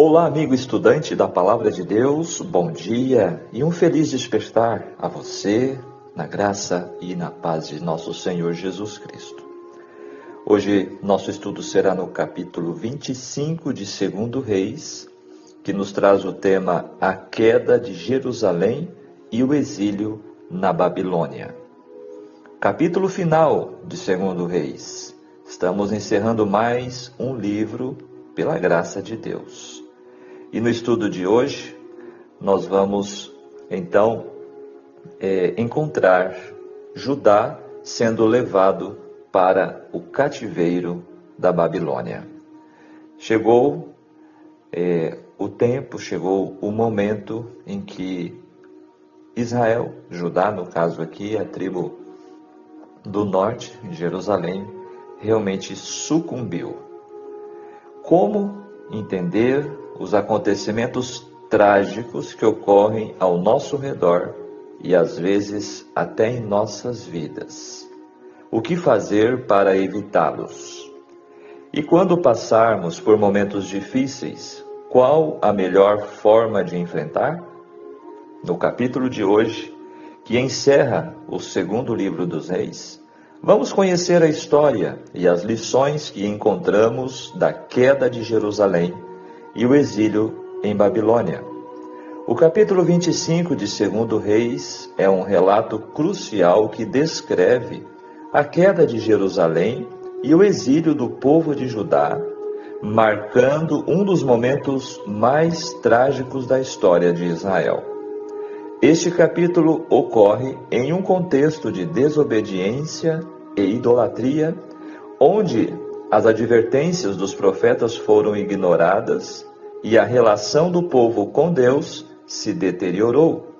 Olá, amigo estudante da Palavra de Deus, bom dia e um feliz despertar a você, na graça e na paz de nosso Senhor Jesus Cristo. Hoje, nosso estudo será no capítulo 25 de 2 Reis, que nos traz o tema A Queda de Jerusalém e o Exílio na Babilônia. Capítulo final de 2 Reis. Estamos encerrando mais um livro pela graça de Deus. E no estudo de hoje, nós vamos, então, encontrar Judá sendo levado para o cativeiro da Babilônia. Chegou o tempo, chegou o momento em que Israel, Judá, no caso aqui, a tribo do norte, Jerusalém, realmente sucumbiu. Como entender os acontecimentos trágicos que ocorrem ao nosso redor e às vezes até em nossas vidas? O que fazer para evitá-los? E quando passarmos por momentos difíceis, qual a melhor forma de enfrentar? No capítulo de hoje, que encerra o segundo livro dos Reis, vamos conhecer a história e as lições que encontramos da queda de Jerusalém e o exílio em Babilônia. O capítulo 25 de 2 Reis é um relato crucial que descreve a queda de Jerusalém e o exílio do povo de Judá, marcando um dos momentos mais trágicos da história de Israel. Este capítulo ocorre em um contexto de desobediência e idolatria, onde as advertências dos profetas foram ignoradas e a relação do povo com Deus se deteriorou.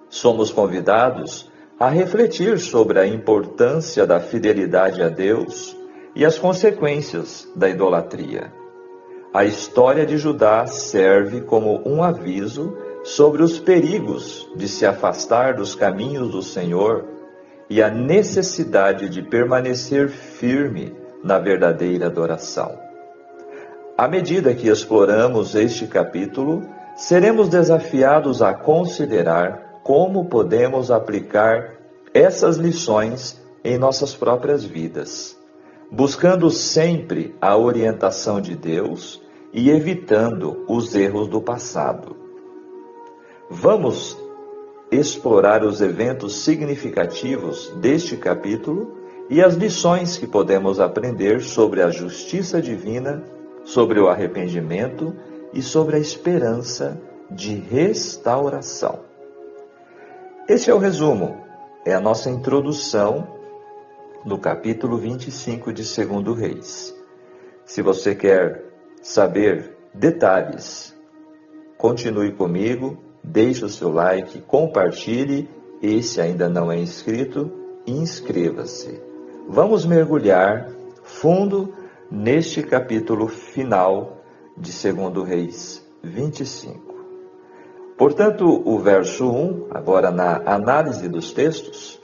Somos convidados a refletir sobre a importância da fidelidade a Deus e as consequências da idolatria. A história de Judá serve como um aviso sobre os perigos de se afastar dos caminhos do Senhor e a necessidade de permanecer firme na verdadeira adoração. À medida que exploramos este capítulo, seremos desafiados a considerar como podemos aplicar essas lições em nossas próprias vidas, buscando sempre a orientação de Deus e evitando os erros do passado. Vamos explorar os eventos significativos deste capítulo e as lições que podemos aprender sobre a justiça divina, sobre o arrependimento e sobre a esperança de restauração. Este é o resumo, é a nossa introdução no capítulo 25 de 2 Reis. Se você quer saber detalhes, continue comigo, deixe o seu like, compartilhe e, se ainda não é inscrito, inscreva-se. Vamos mergulhar fundo neste capítulo final de 2 Reis 25. Portanto, o verso 1, agora na análise dos textos,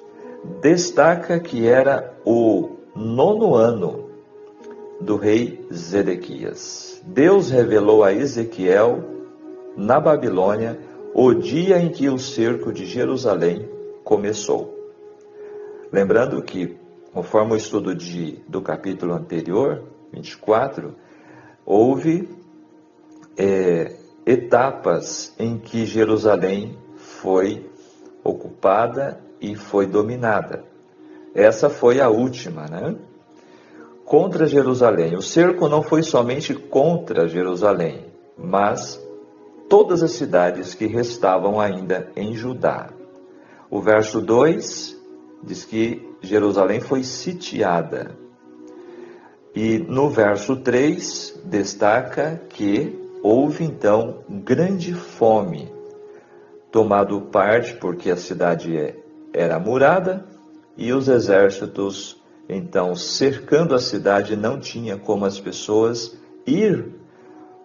destaca que era o 9º ano do rei Zedequias. Deus revelou a Ezequiel, na Babilônia, o dia em que o cerco de Jerusalém começou. Lembrando que, conforme o estudo do capítulo anterior, 24, houve etapas em que Jerusalém foi ocupada e foi dominada. Essa foi a última, né? Contra Jerusalém. O cerco não foi somente contra Jerusalém, mas todas as cidades que restavam ainda em Judá. O verso 2 diz que Jerusalém foi sitiada. E no verso 3 destaca que houve então grande fome, tomado parte porque a cidade era murada e os exércitos então cercando a cidade, não tinha como as pessoas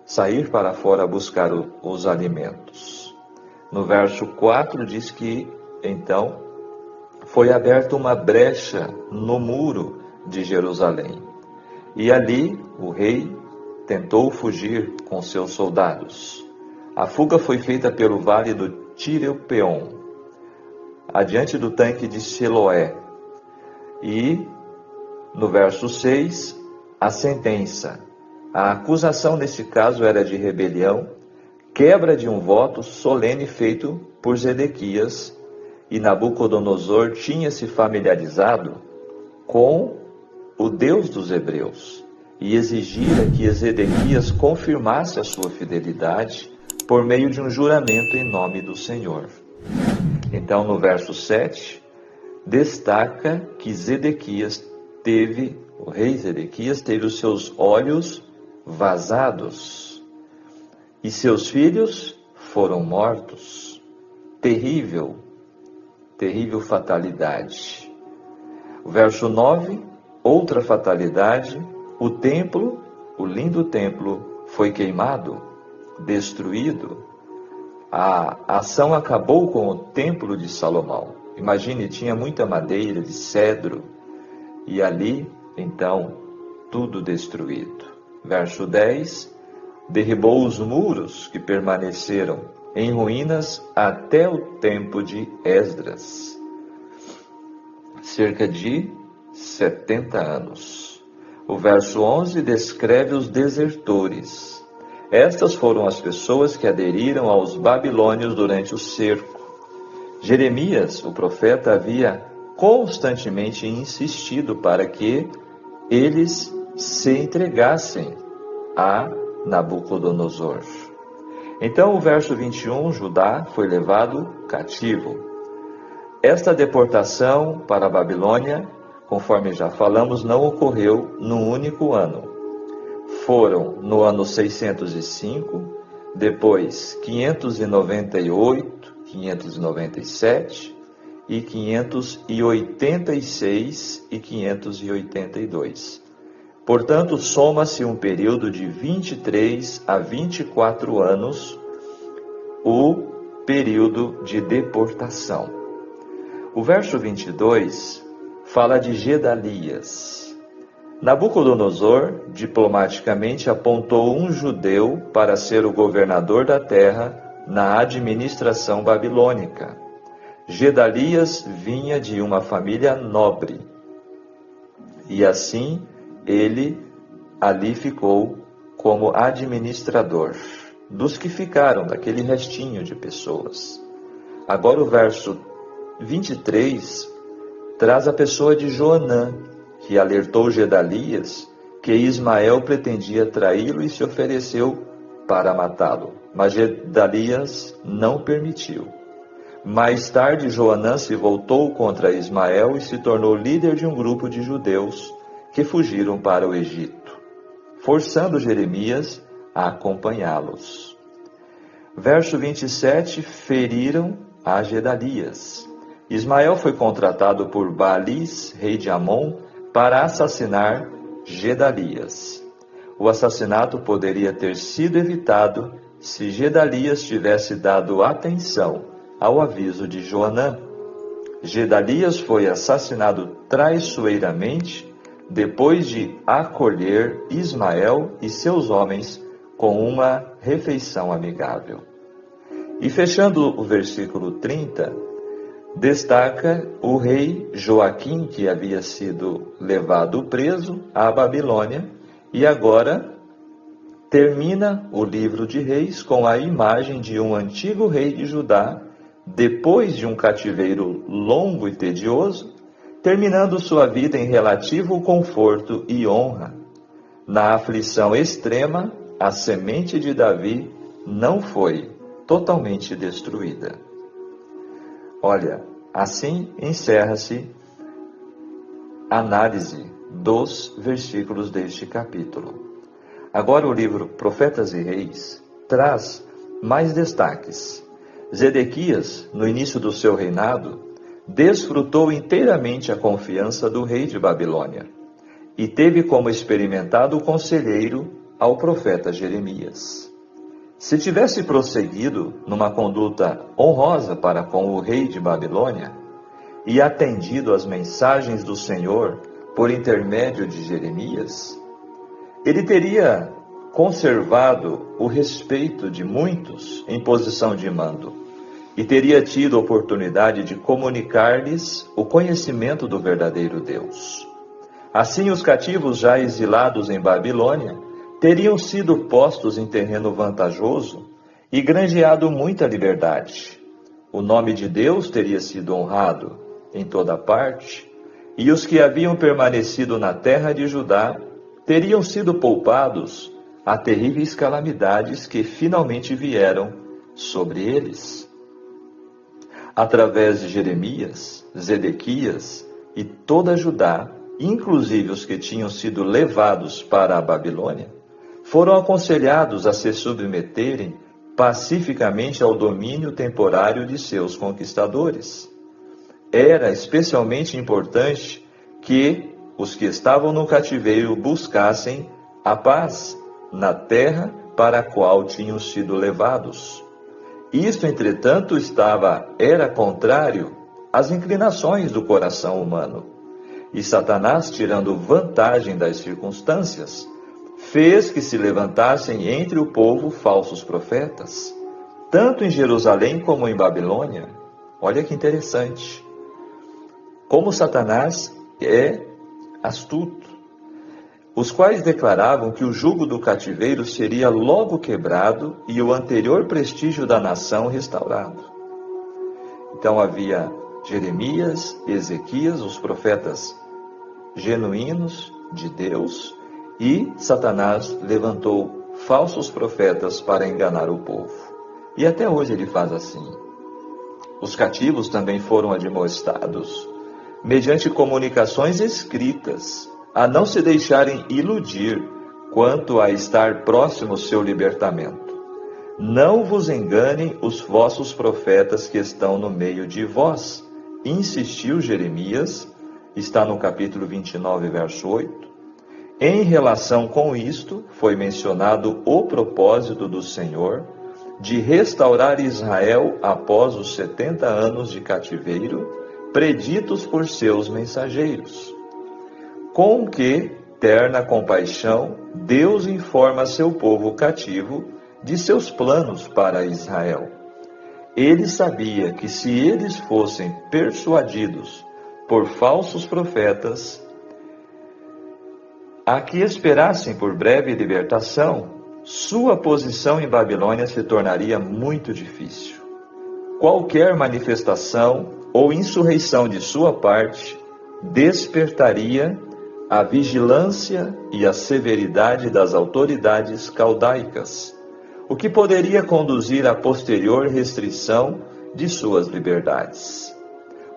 sair para fora buscar os alimentos. No verso 4 diz que então foi aberta uma brecha no muro de Jerusalém. E ali o rei tentou fugir com seus soldados. A fuga foi feita pelo vale do Tireupeon, adiante do tanque de Siloé. E, no verso 6, a sentença. A acusação nesse caso era de rebelião, quebra de um voto solene feito por Zedequias, e Nabucodonosor tinha se familiarizado com o Deus dos hebreus e exigira que Zedequias confirmasse a sua fidelidade por meio de um juramento em nome do Senhor. Então, no verso 7, destaca que o rei Zedequias teve os seus olhos vazados e seus filhos foram mortos. Terrível fatalidade. O verso 9, outra fatalidade, o templo, o lindo templo, foi queimado, destruído. A ação acabou com o templo de Salomão. Imagine, tinha muita madeira de cedro, e ali, então, tudo destruído. Verso 10, derribou os muros que permaneceram em ruínas até o tempo de Esdras, cerca de 70 anos. O verso 11 descreve os desertores. Estas foram as pessoas que aderiram aos babilônios durante o cerco. Jeremias, o profeta, havia constantemente insistido para que eles se entregassem a Nabucodonosor. Então, o verso 21, Judá foi levado cativo. Esta deportação para a Babilônia, conforme já falamos, não ocorreu num único ano. Foram no ano 605, depois 598, 597 e 586 e 582. Portanto, soma-se um período de 23 a 24 anos, o período de deportação. O verso 22 fala de Gedalias. Nabucodonosor diplomaticamente apontou um judeu para ser o governador da terra na administração babilônica. Gedalias vinha de uma família nobre, e assim ele ali ficou como administrador dos que ficaram, daquele restinho de pessoas. Agora o verso 23 traz a pessoa de Joanã, que alertou Gedalias que Ismael pretendia traí-lo e se ofereceu para matá-lo. Mas Gedalias não permitiu. Mais tarde, Joanã se voltou contra Ismael e se tornou líder de um grupo de judeus que fugiram para o Egito, forçando Jeremias a acompanhá-los. Verso 27, feriram a Gedalias. Ismael foi contratado por Baalis, rei de Amon, para assassinar Gedalias. O assassinato poderia ter sido evitado se Gedalias tivesse dado atenção ao aviso de Joanã. Gedalias foi assassinado traiçoeiramente depois de acolher Ismael e seus homens com uma refeição amigável. E fechando o versículo 30, destaca o rei Joaquim, que havia sido levado preso à Babilônia, e agora termina o livro de Reis com a imagem de um antigo rei de Judá, depois de um cativeiro longo e tedioso, terminando sua vida em relativo conforto e honra. Na aflição extrema, a semente de Davi não foi totalmente destruída. Olha, assim encerra-se a análise dos versículos deste capítulo. Agora o livro Profetas e Reis traz mais destaques. Zedequias, no início do seu reinado, desfrutou inteiramente a confiança do rei de Babilônia e teve como experimentado conselheiro ao profeta Jeremias. Se tivesse prosseguido numa conduta honrosa para com o rei de Babilônia e atendido às mensagens do Senhor por intermédio de Jeremias, ele teria conservado o respeito de muitos em posição de mando, e teria tido oportunidade de comunicar-lhes o conhecimento do verdadeiro Deus. Assim, os cativos já exilados em Babilônia teriam sido postos em terreno vantajoso e granjeado muita liberdade. O nome de Deus teria sido honrado em toda parte, e os que haviam permanecido na terra de Judá teriam sido poupados a terríveis calamidades que finalmente vieram sobre eles. Através de Jeremias, Zedequias e toda Judá, inclusive os que tinham sido levados para a Babilônia, foram aconselhados a se submeterem pacificamente ao domínio temporário de seus conquistadores. Era especialmente importante que os que estavam no cativeiro buscassem a paz na terra para a qual tinham sido levados. Isto, entretanto, era contrário às inclinações do coração humano. E Satanás, tirando vantagem das circunstâncias, fez que se levantassem entre o povo falsos profetas, tanto em Jerusalém como em Babilônia. Olha que interessante. Como Satanás é astuto, os quais declaravam que o jugo do cativeiro seria logo quebrado e o anterior prestígio da nação restaurado. Então havia Jeremias, Ezequias, os profetas genuínos de Deus, e Satanás levantou falsos profetas para enganar o povo. E até hoje ele faz assim. Os cativos também foram admoestados, mediante comunicações escritas, a não se deixarem iludir quanto a estar próximo ao seu libertamento. Não vos enganem os vossos profetas que estão no meio de vós, insistiu Jeremias, está no capítulo 29, verso 8. Em relação com isto, foi mencionado o propósito do Senhor de restaurar Israel após os 70 anos de cativeiro, preditos por seus mensageiros. Com que terna compaixão, Deus informa seu povo cativo de seus planos para Israel. Ele sabia que se eles fossem persuadidos por falsos profetas, a que esperassem por breve libertação, sua posição em Babilônia se tornaria muito difícil. Qualquer manifestação ou insurreição de sua parte despertaria a vigilância e a severidade das autoridades caldaicas, o que poderia conduzir à posterior restrição de suas liberdades.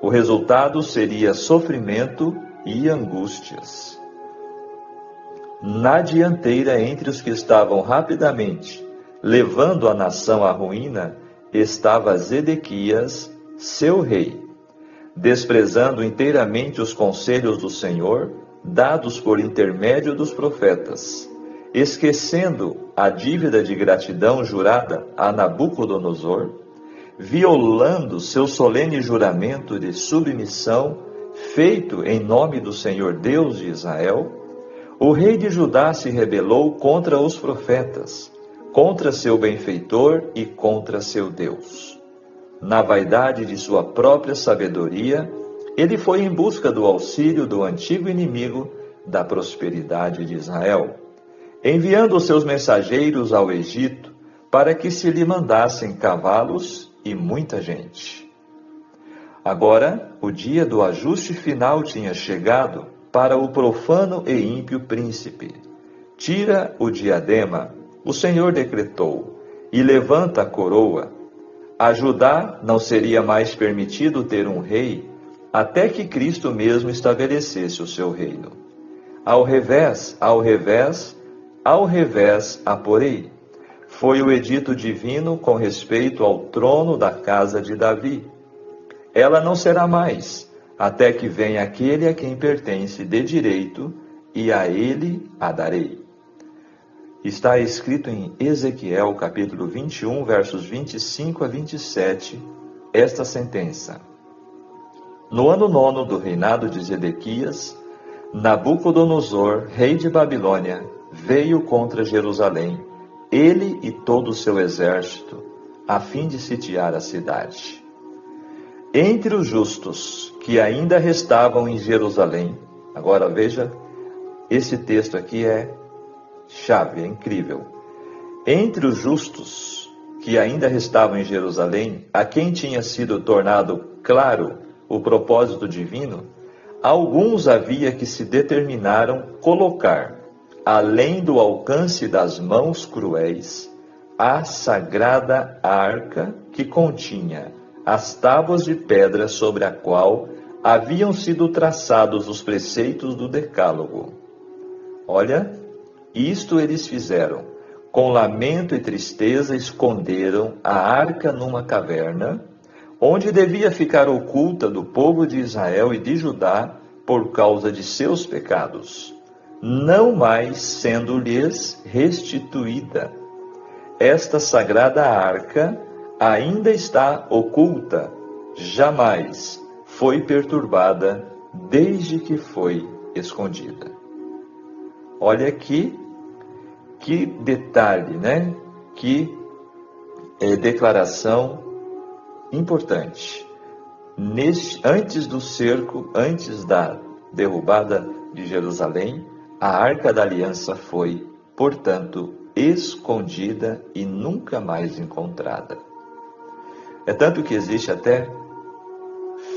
O resultado seria sofrimento e angústias. Na dianteira, entre os que estavam rapidamente levando a nação à ruína, estava Zedequias, seu rei, desprezando inteiramente os conselhos do Senhor, dados por intermédio dos profetas, esquecendo a dívida de gratidão jurada a Nabucodonosor, violando seu solene juramento de submissão feito em nome do Senhor Deus de Israel, o rei de Judá se rebelou contra os profetas, contra seu benfeitor e contra seu Deus. Na vaidade de sua própria sabedoria, ele foi em busca do auxílio do antigo inimigo da prosperidade de Israel, enviando os seus mensageiros ao Egito para que se lhe mandassem cavalos e muita gente. Agora, o dia do ajuste final tinha chegado para o profano e ímpio príncipe. Tira o diadema, o Senhor decretou, e levanta a coroa. A Judá não seria mais permitido ter um rei, até que Cristo mesmo estabelecesse o seu reino. Ao revés, a porei. Foi o edito divino com respeito ao trono da casa de Davi. Ela não será mais, até que venha aquele a quem pertence de direito, e a ele a darei. Está escrito em Ezequiel, capítulo 21, versos 25 a 27, esta sentença. No ano 9 do reinado de Zedequias, Nabucodonosor, rei de Babilônia, veio contra Jerusalém, ele e todo o seu exército, a fim de sitiar a cidade. Entre os justos que ainda restavam em Jerusalém, agora veja, esse texto aqui é chave, é incrível. Entre os justos que ainda restavam em Jerusalém, a quem tinha sido tornado claro o propósito divino, alguns havia que se determinaram colocar, além do alcance das mãos cruéis, a sagrada arca que continha as tábuas de pedra sobre a qual haviam sido traçados os preceitos do Decálogo. Olha, isto eles fizeram. Com lamento e tristeza esconderam a arca numa caverna, onde devia ficar oculta do povo de Israel e de Judá por causa de seus pecados, não mais sendo-lhes restituída. Esta sagrada arca ainda está oculta, jamais foi perturbada desde que foi escondida. Olha aqui, que detalhe, né? Que declaração importante. Antes do cerco, antes da derrubada de Jerusalém, a Arca da Aliança foi, portanto, escondida e nunca mais encontrada. É tanto que existe até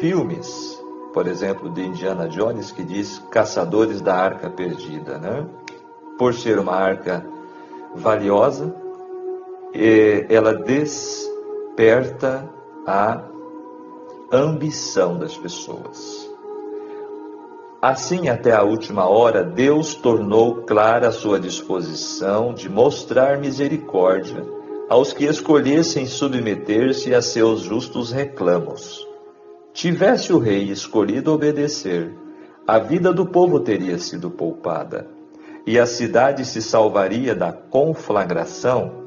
filmes, por exemplo, de Indiana Jones, que diz Caçadores da Arca Perdida, né? Por ser uma arca valiosa, ela desperta a ambição das pessoas. Assim, até a última hora, Deus tornou clara a sua disposição de mostrar misericórdia aos que escolhessem submeter-se a seus justos reclamos. Tivesse o rei escolhido obedecer, a vida do povo teria sido poupada, e a cidade se salvaria da conflagração,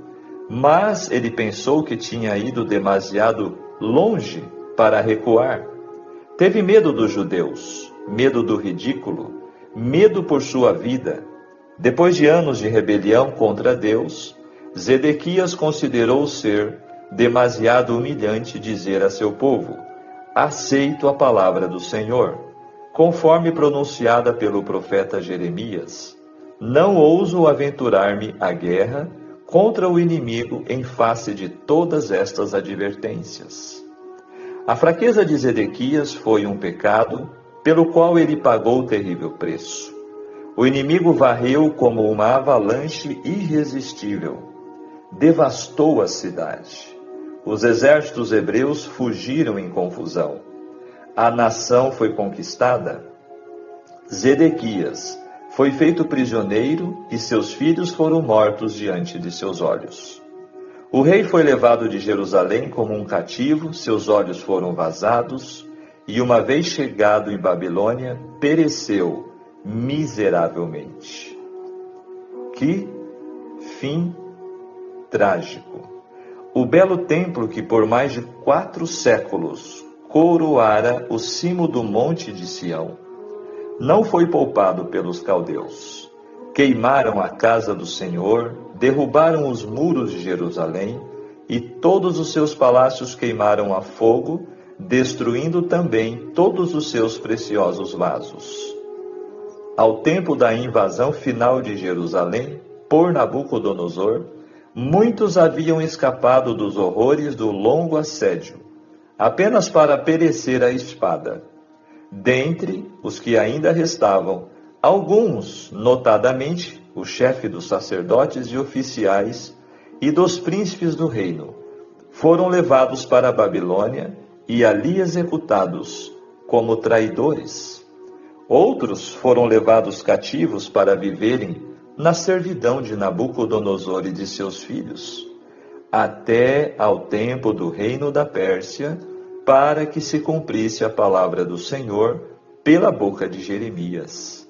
mas ele pensou que tinha ido demasiado longe para recuar. Teve medo dos judeus, medo do ridículo, medo por sua vida. Depois de anos de rebelião contra Deus, Zedequias considerou ser demasiado humilhante dizer a seu povo: aceito a palavra do Senhor, conforme pronunciada pelo profeta Jeremias. Não ouso aventurar-me à guerra contra o inimigo em face de todas estas advertências. A fraqueza de Zedequias foi um pecado pelo qual ele pagou terrível preço. O inimigo varreu como uma avalanche irresistível. Devastou a cidade. Os exércitos hebreus fugiram em confusão. A nação foi conquistada. Zedequias foi feito prisioneiro e seus filhos foram mortos diante de seus olhos. O rei foi levado de Jerusalém como um cativo, seus olhos foram vazados, e uma vez chegado em Babilônia, pereceu miseravelmente. Que fim trágico! O belo templo que por mais de 4 séculos coroara o cimo do monte de Sião, não foi poupado pelos caldeus. Queimaram a casa do Senhor, derrubaram os muros de Jerusalém, e todos os seus palácios queimaram a fogo, destruindo também todos os seus preciosos vasos. Ao tempo da invasão final de Jerusalém, por Nabucodonosor, muitos haviam escapado dos horrores do longo assédio, apenas para perecer à espada. Dentre os que ainda restavam, alguns, notadamente, o chefe dos sacerdotes e oficiais e dos príncipes do reino, foram levados para a Babilônia e ali executados como traidores. Outros foram levados cativos para viverem na servidão de Nabucodonosor e de seus filhos, até ao tempo do reino da Pérsia, para que se cumprisse a palavra do Senhor pela boca de Jeremias.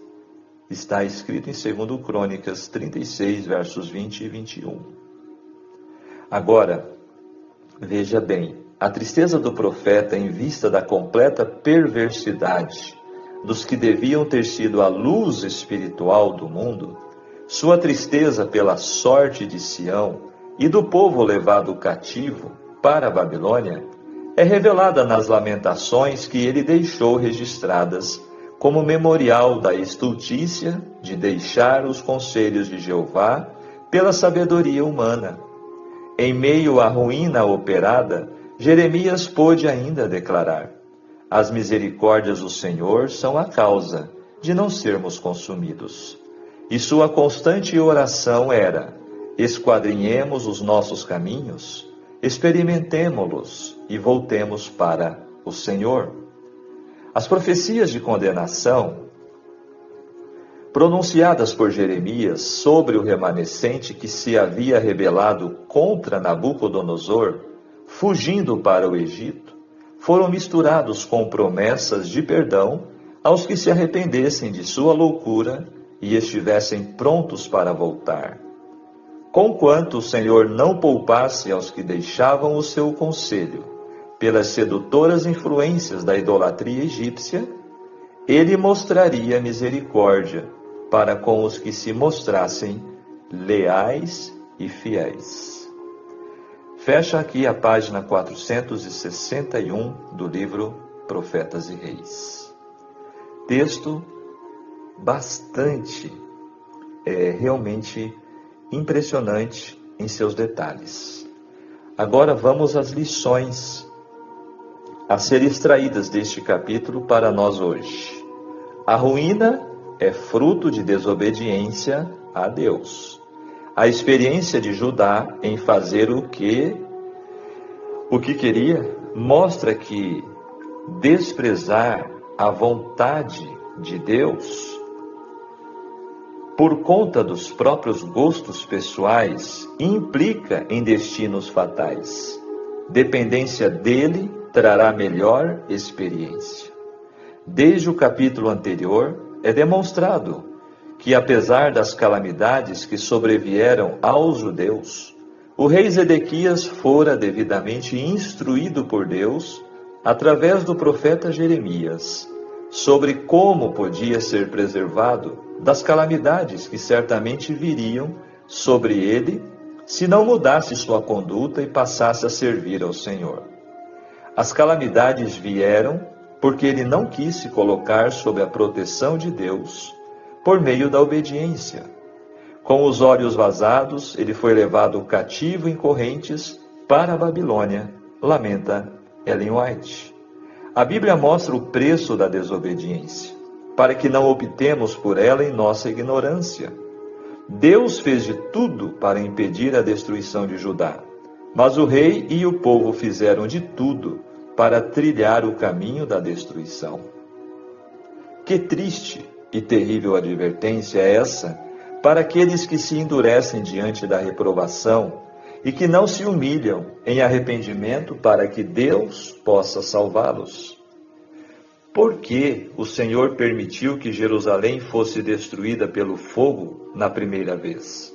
Está escrito em 2 Crônicas 36, versos 20 e 21. Agora, veja bem, a tristeza do profeta em vista da completa perversidade dos que deviam ter sido a luz espiritual do mundo Sua tristeza pela sorte de Sião e do povo levado cativo para a Babilônia é revelada nas lamentações que ele deixou registradas como memorial da estultícia de deixar os conselhos de Jeová pela sabedoria humana. Em meio à ruína operada, Jeremias pôde ainda declarar: as misericórdias do Senhor são a causa de não sermos consumidos. E sua constante oração era: esquadrinhemos os nossos caminhos, experimentemo-los e voltemos para o Senhor. As profecias de condenação pronunciadas por Jeremias sobre o remanescente que se havia rebelado contra Nabucodonosor, fugindo para o Egito, foram misturados com promessas de perdão aos que se arrependessem de sua loucura e estivessem prontos para voltar. Conquanto o Senhor não poupasse aos que deixavam o seu conselho pelas sedutoras influências da idolatria egípcia, ele mostraria misericórdia para com os que se mostrassem leais e fiéis. Fecha aqui a página 461 do livro Profetas e Reis. Texto bastante, realmente impressionante em seus detalhes. Agora vamos às lições a ser extraídas deste capítulo para nós hoje. A ruína é fruto de desobediência a Deus. A experiência de Judá em fazer o que queria mostra que desprezar a vontade de Deus por conta dos próprios gostos pessoais implica em destinos fatais. Dependência dele trará melhor experiência. Desde o capítulo anterior, é demonstrado que, apesar das calamidades que sobrevieram aos judeus, o rei Zedequias fora devidamente instruído por Deus, através do profeta Jeremias, sobre como podia ser preservado das calamidades que certamente viriam sobre ele, se não mudasse sua conduta e passasse a servir ao Senhor. As calamidades vieram porque ele não quis se colocar sob a proteção de Deus por meio da obediência. Com os olhos vazados, ele foi levado cativo em correntes para a Babilônia, lamenta Ellen White. A Bíblia mostra o preço da desobediência, para que não optemos por ela em nossa ignorância. Deus fez de tudo para impedir a destruição de Judá, mas o rei e o povo fizeram de tudo para trilhar o caminho da destruição. Que triste e terrível advertência é essa para aqueles que se endurecem diante da reprovação e que não se humilham em arrependimento para que Deus possa salvá-los. Por que o Senhor permitiu que Jerusalém fosse destruída pelo fogo na primeira vez?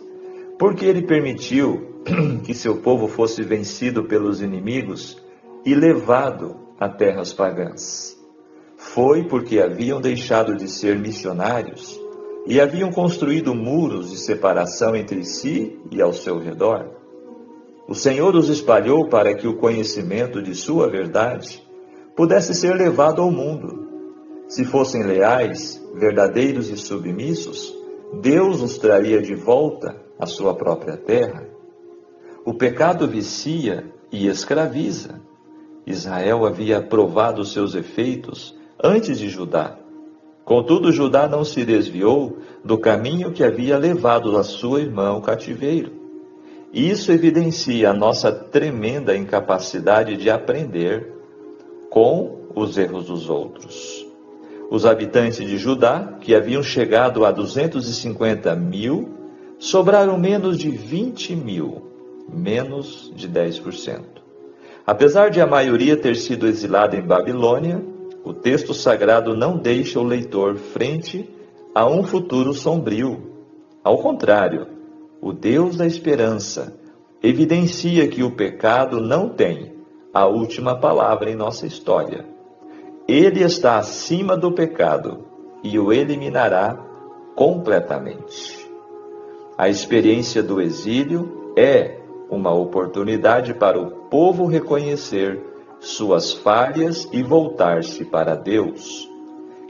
Por que ele permitiu que seu povo fosse vencido pelos inimigos e levado a terras pagãs? Foi porque haviam deixado de ser missionários e haviam construído muros de separação entre si e ao seu redor. O Senhor os espalhou para que o conhecimento de sua verdade pudesse ser levado ao mundo. Se fossem leais, verdadeiros e submissos, Deus os traria de volta à sua própria terra. O pecado vicia e escraviza. Israel havia provado seus efeitos antes de Judá. Contudo, Judá não se desviou do caminho que havia levado a sua irmã ao cativeiro. Isso evidencia a nossa tremenda incapacidade de aprender com os erros dos outros. Os habitantes de Judá, que haviam chegado a 250 mil, sobraram menos de 20 mil, menos de 10%. Apesar de a maioria ter sido exilada em Babilônia, o texto sagrado não deixa o leitor frente a um futuro sombrio. Ao contrário, o Deus da esperança evidencia que o pecado não tem a última palavra em nossa história. Ele está acima do pecado e o eliminará completamente. A experiência do exílio é uma oportunidade para o povo reconhecer suas falhas e voltar-se para Deus,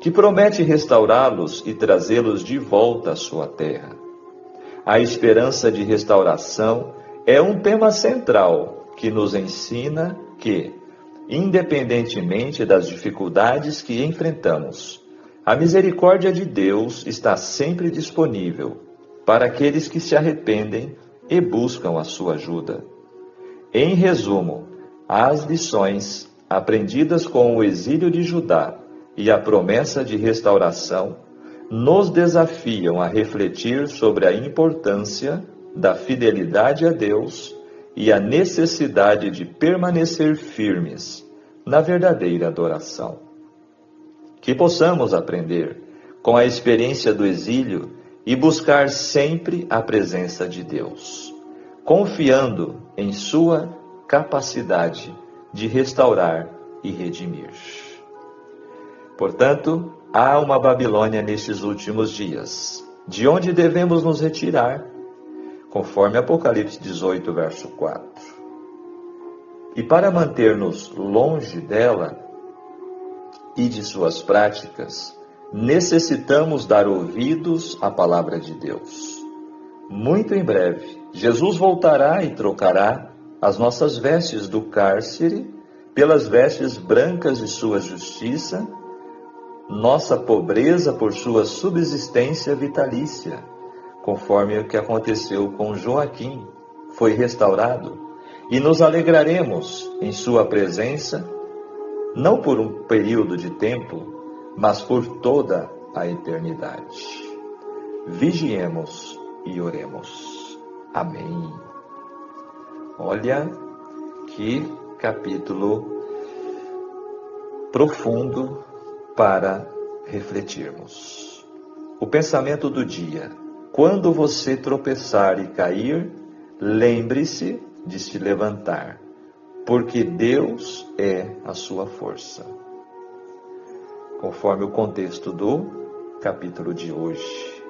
que promete restaurá-los e trazê-los de volta à sua terra. A esperança de restauração é um tema central que nos ensina que, independentemente das dificuldades que enfrentamos, a misericórdia de Deus está sempre disponível para aqueles que se arrependem e buscam a sua ajuda. Em resumo, as lições aprendidas com o exílio de Judá e a promessa de restauração nos desafiam a refletir sobre a importância da fidelidade a Deus e a necessidade de permanecer firmes na verdadeira adoração. Que possamos aprender com a experiência do exílio e buscar sempre a presença de Deus, confiando em sua capacidade de restaurar e redimir. Portanto, há uma Babilônia nestes últimos dias, de onde devemos nos retirar, conforme Apocalipse 18, verso 4. E para manter-nos longe dela e de suas práticas, necessitamos dar ouvidos à palavra de Deus. Muito em breve, Jesus voltará e trocará as nossas vestes do cárcere pelas vestes brancas de sua justiça, nossa pobreza por sua subsistência vitalícia, conforme o que aconteceu com Joaquim, foi restaurado, e nos alegraremos em sua presença, não por um período de tempo, mas por toda a eternidade. Vigiemos e oremos. Amém. Olha que capítulo profundo para refletirmos. O pensamento do dia: quando você tropeçar e cair, lembre-se de se levantar, porque Deus é a sua força. Conforme o contexto do capítulo de hoje,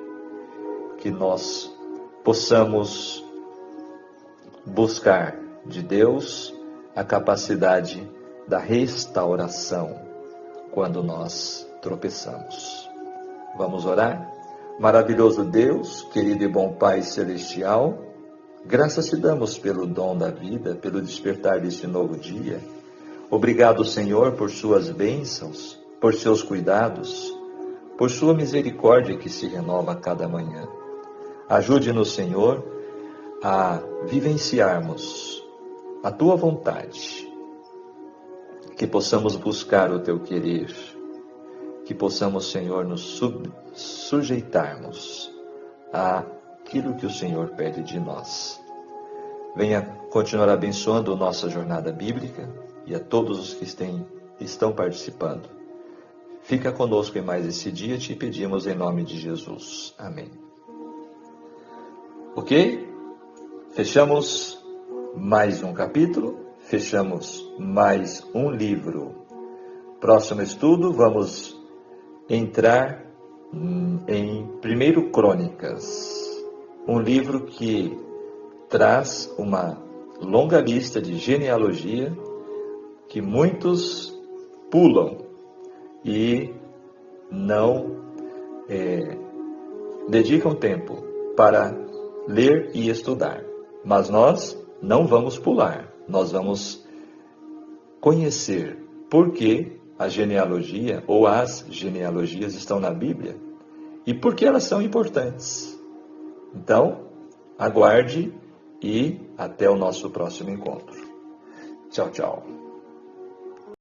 que nós possamos buscar de Deus a capacidade da restauração quando nós tropeçamos. Vamos orar? Maravilhoso Deus, querido e bom Pai Celestial, graças te damos pelo dom da vida, pelo despertar deste novo dia. Obrigado, Senhor, por suas bênçãos, por seus cuidados, por sua misericórdia que se renova a cada manhã. Ajude-nos, Senhor, a vivenciarmos a tua vontade, que possamos buscar o teu querer, que possamos, Senhor, nos sujeitarmos àquilo que o Senhor pede de nós. Venha continuar abençoando nossa jornada bíblica e a todos os que estão participando. Fica conosco em mais esse dia, te pedimos em nome de Jesus. Amém. Ok? Fechamos mais um capítulo, fechamos mais um livro. Próximo estudo, vamos entrar em 1 Crônicas, um livro que traz uma longa lista de genealogia que muitos pulam e não dedicam tempo para ler e estudar. Mas nós não vamos pular, nós vamos conhecer por que a genealogia ou as genealogias estão na Bíblia e por que elas são importantes. Então, aguarde e até o nosso próximo encontro. Tchau, tchau.